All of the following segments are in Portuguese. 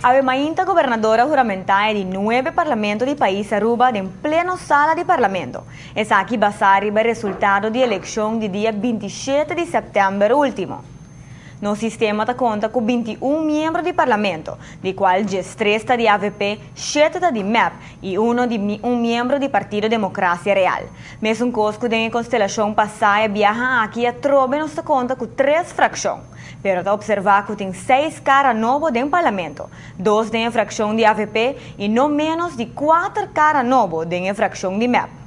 A mainta governadora juramentada de 9 parlamentos do país Aruba em pleno sala de parlamento. Essa aqui basari o resultado de eleição de dia 27 de setembro último. No sistema está conta com 21 membros de parlamento, de qual 13 está de AVP, 7 está de MEP e um membro do Partido Democracia Real. Mesmo cosco de constelação passada viaja aqui a Trobe nos está conta com 3 fracções. Pero está observar que tem 6 caras novos dentro do parlamento, 2 dentro da fração de AVP e não menos de 4 caras novos dentro da fração de MEP.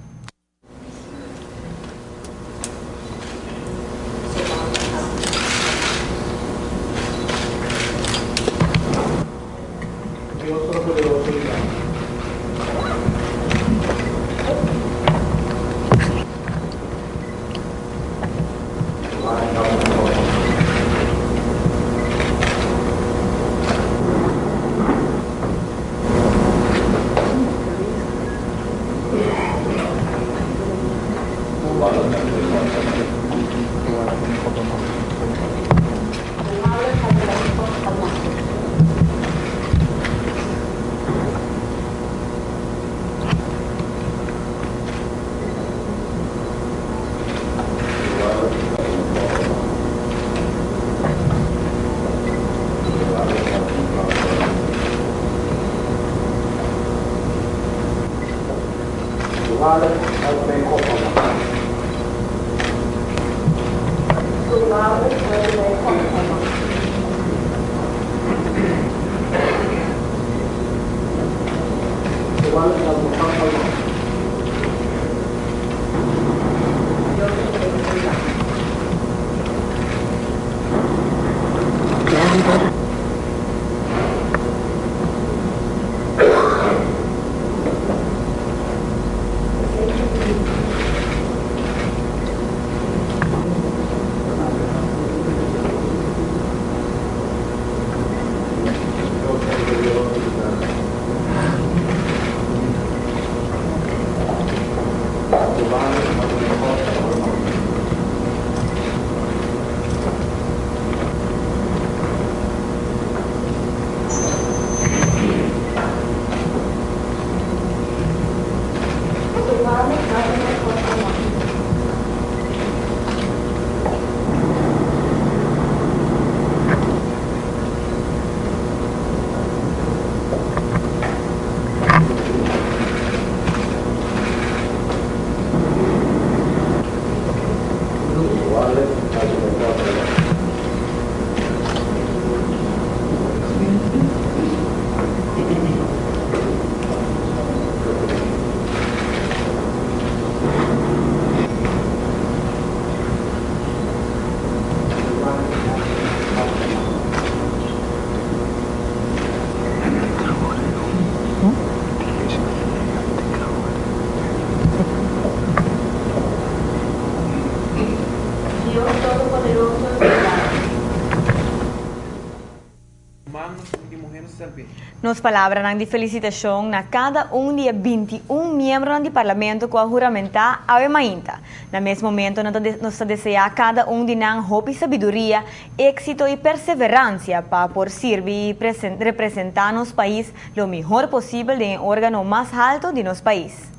Nos palavras de felicitação na cada dia 21 membros do parlamento que juramentar a mainta. No mesmo momento, nós desejamos a cada de nós hope sabedoria, êxito e perseverança para por servir e representar nosso país o melhor possível em órgão mais alto de nosso país.